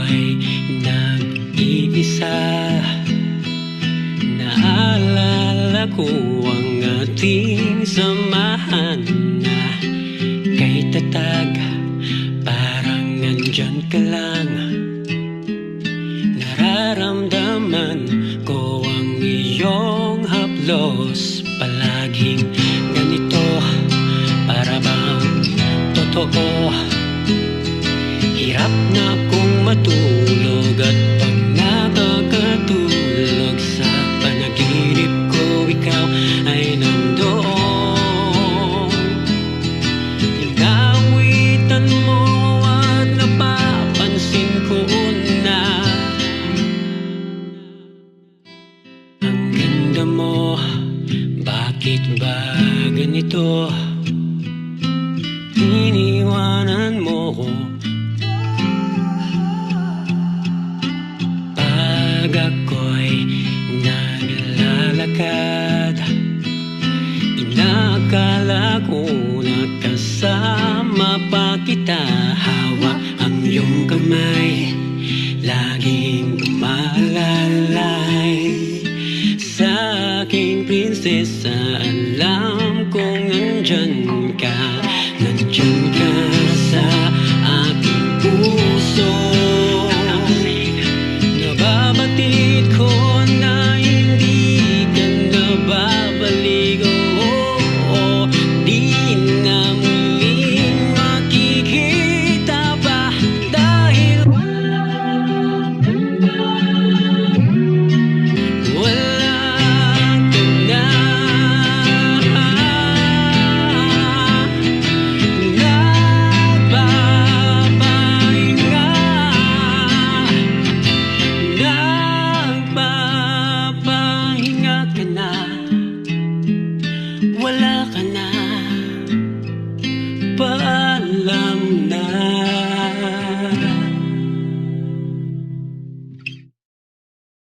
ako'y nag-iisa. Naalala ko ang ating samahan na kay tatag, parang nandyan ka lang. Nararamdaman ko ang iyong haplos, palaging ganito, para bang totoo. Hirap na akong matulog at pag nakakatulog sa panaginip ko, ikaw ay nandoon. Inawitan mo at napapansin ko na ang ganda mo, bakit ba ganito? Iniwanan mo ko pag ako'y naglalakad. Inakala ko nakasama pa kita, hawak ang iyong kamay, laging umaalalay sa aking prinsesa. Alam kong nandyan